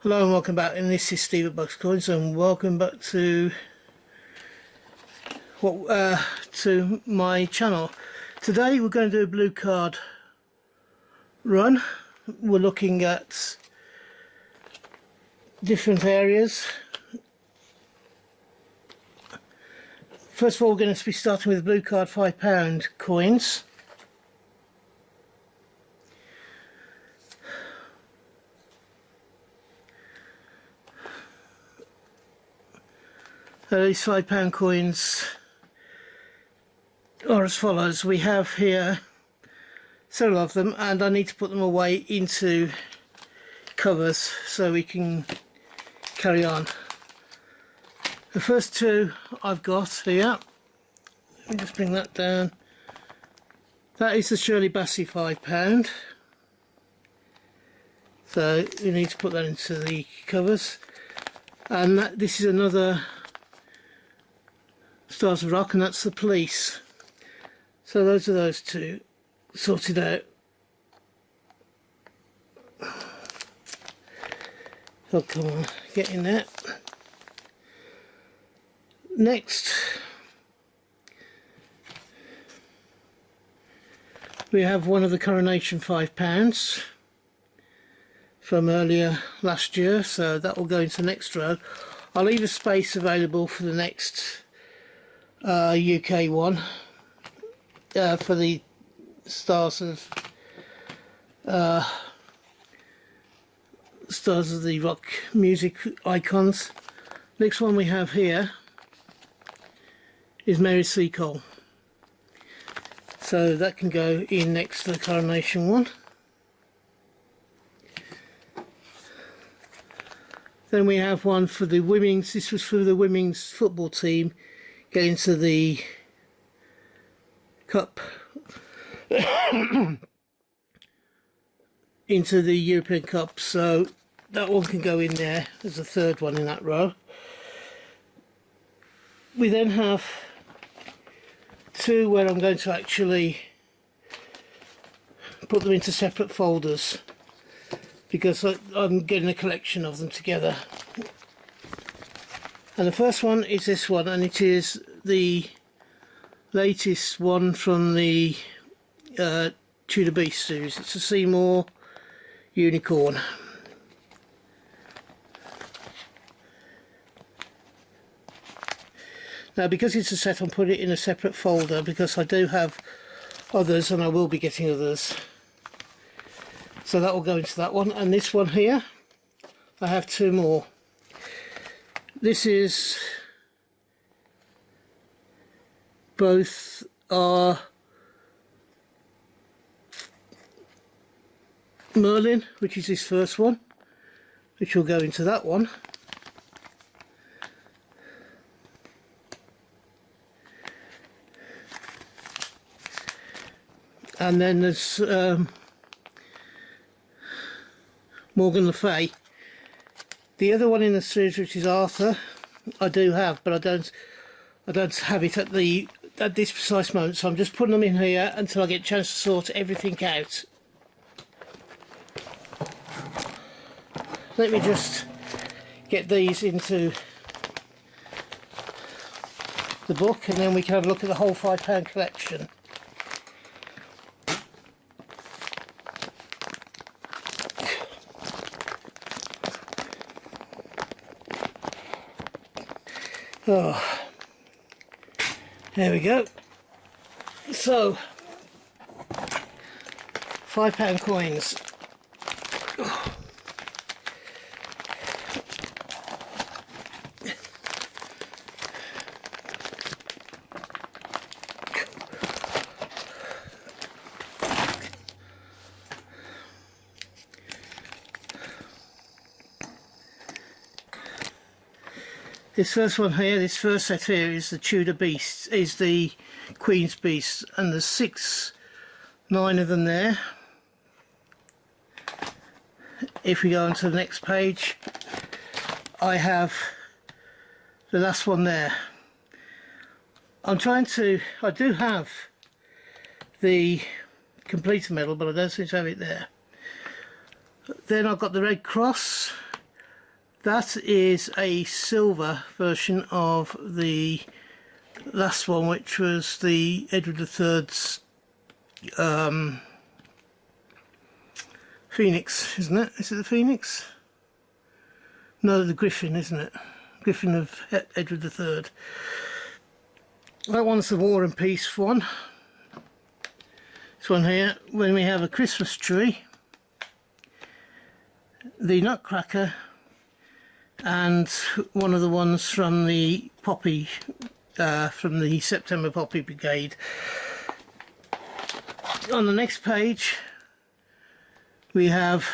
Hello and welcome back, and this is Steve at Bucks Coins, and welcome back to my channel. Today we're going to do a blue card run. We're looking at different areas. First of all, we're going to be starting with blue card £5 coins. These £5 coins are as follows. We have here several of them, and I need to put them away into covers so we can carry on. The first two I've got here, let me just bring that down. That is the Shirley Bassey £5, so we need to put that into the covers. And this is another Stars of Rock, and that's the Police. So those are those two sorted out. Oh, come on, get in there. Next we have one of the Coronation £5 from earlier last year, so that will go into the next row. I'll leave a space available for the next UK one for the Stars of the Rock music icons. Next one we have here is Mary Seacole, so that can go in next to the Coronation one. Then we have one for the women's. This was for the women's football team getting to the cup, into the European Cup, so that one can go in there as the third one in that row. We then have two where I'm going to actually put them into separate folders because I'm getting a collection of them together. And the first one is this one, and it is the latest one from the Tudor Beast series. It's a Seymour Unicorn. Now, because it's a set, I'm putting it in a separate folder because I do have others, and I will be getting others. So that will go into that one. And this one here, I have two more. This is, both are Merlin, which is this first one, which will go into that one. And then there's Morgan Le Fay. The other one in the series, which is Arthur, I do have, but I don't have it at this precise moment. So I'm just putting them in here until I get a chance to sort everything out. Let me just get these into the book, and then we can have a look at the whole £5 collection. Oh, there we go. So, £5 coins. Oh. This first one here, this first set here is the Tudor Beast, is the Queen's Beast, and there's 9 of them there. If we go on to the next page, I have the last one there. I do have the completer medal, but I don't seem to have it there. Then I've got the Red Cross, That is a silver version of the last one, which was the Edward III's Phoenix, isn't it? Is it the Phoenix? No, the Griffin, isn't it? Griffin of Edward III. That one's the War and Peace one. This one here, when we have a Christmas tree, the Nutcracker, and one of the ones from the Poppy, from the September Poppy Brigade. On the next page, we have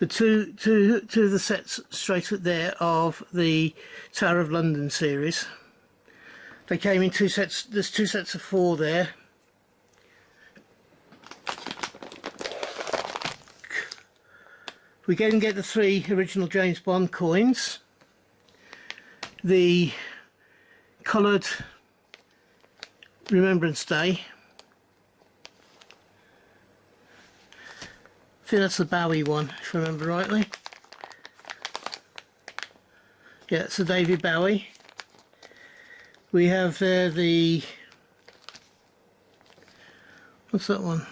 the two of the sets straight up there of the Tower of London series. They came in two sets. There's two sets of 4 there. We again get the 3 original James Bond coins, the coloured Remembrance Day. I think that's the Bowie one, if I remember rightly. Yeah, it's a David Bowie. We have there the... what's that one?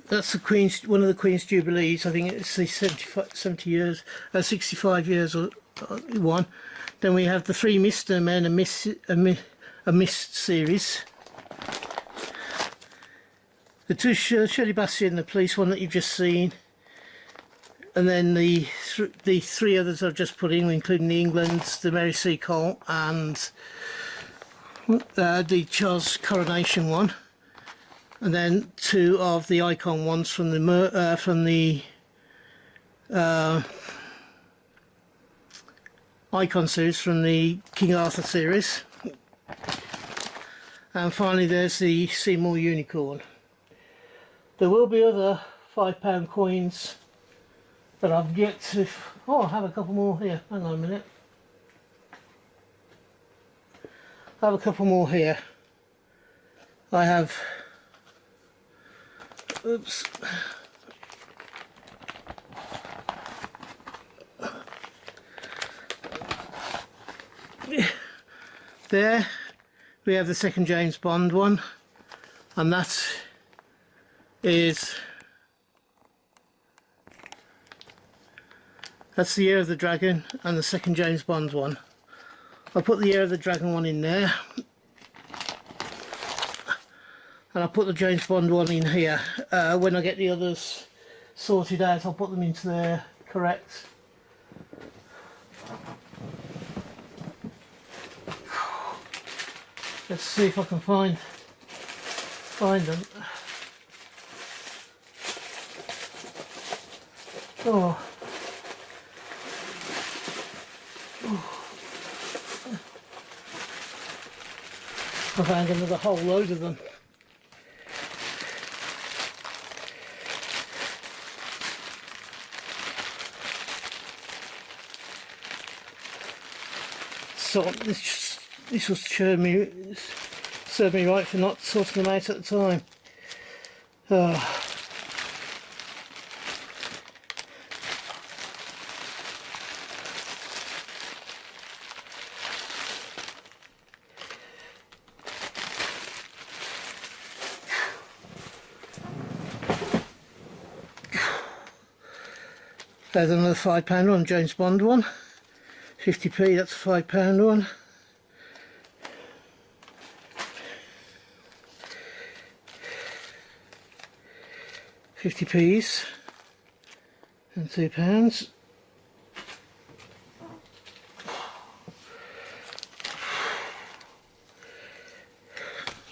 That's the Queen's, one of the Queen's Jubilees. I think it's the 70 years, 65 years or one. Then we have the 3 Mr. Men, a Mist series. The 2 Shirley Bassey and the Police one that you've just seen. And then the 3 others I've just put in, including the England's, the Mary Seacole, and the Charles Coronation one. And then 2 of the icon ones from the icon series from the King Arthur series. And finally there's the Seymour Unicorn. There will be other £5 coins that I've yet to... oh, I have a couple more here. Hang on a minute. I have a couple more here. I have... oops. There we have the 2nd James Bond one, and that is... that's the Year of the Dragon and the 2nd James Bond one. I'll put the Year of the Dragon one in there. And I'll put the James Bond one in here. When I get the others sorted out, I'll put them into their correct. Let's see if I can find them. Oh. I found another whole load of them. So this will serve me right for not sorting them out at the time. There's another £5 one, James Bond one. 50p, that's a £5 one. £50 and £2.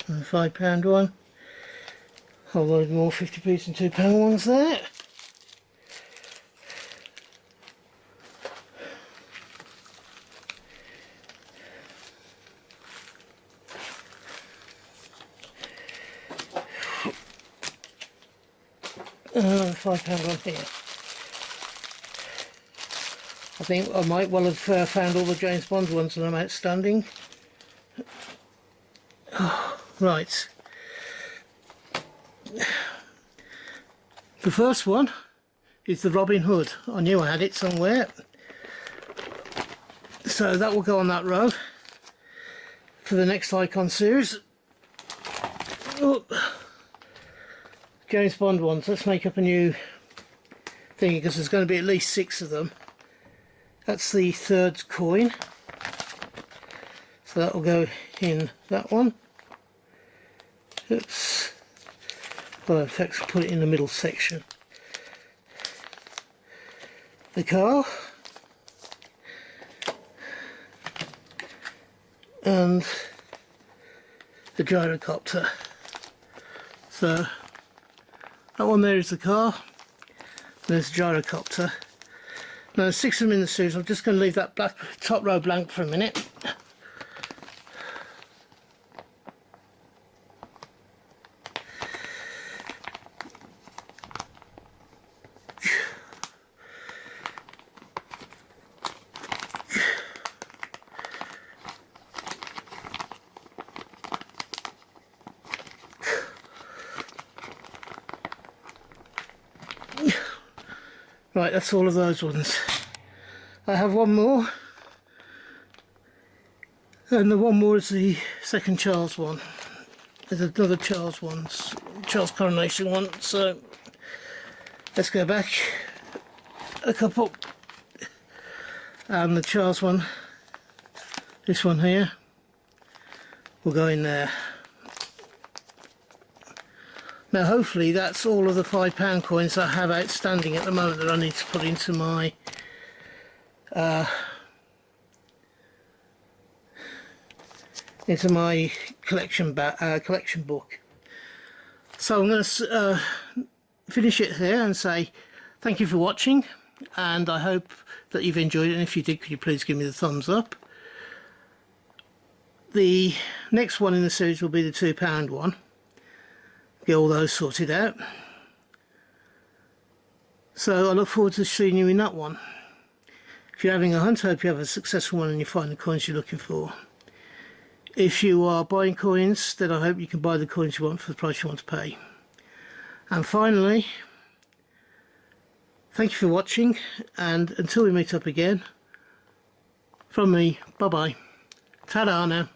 And a £5 one. Whole load more 50p and £2 ones there. £5 one here. I think I might well have found all the James Bond ones that I'm outstanding. Oh, right. The first one is the Robin Hood. I knew I had it somewhere. So that will go on that row for the next icon series. Oh. James Bond ones. Let's make up a new thing because there's going to be at least 6 of them. That's the third coin. So that will go in that one. Oops. Well, in fact, put it in the middle section. The car. And the gyrocopter. So that one there is the car. There's the gyrocopter. Now there's 6 of them in the series. I'm just going to leave that black top row blank for a minute. Right, that's all of those ones. I have one more, and the one more is the second Charles one. There's another Charles one, Charles coronation one, so let's go back a couple. And the Charles one, this one here, will go in there. Now hopefully that's all of the £5 coins I have outstanding at the moment that I need to put into my collection book. So I'm going to finish it here and say thank you for watching, and I hope that you've enjoyed it, and if you did, could you please give me the thumbs up. The next one in the series will be the £2 one. Get all those sorted out. So I look forward to seeing you in that one. If you're having a hunt, I hope you have a successful one and you find the coins you're looking for. If you are buying coins, then I hope you can buy the coins you want for the price you want to pay. And finally, thank you for watching, and until we meet up again, from me, bye bye. Ta-da now.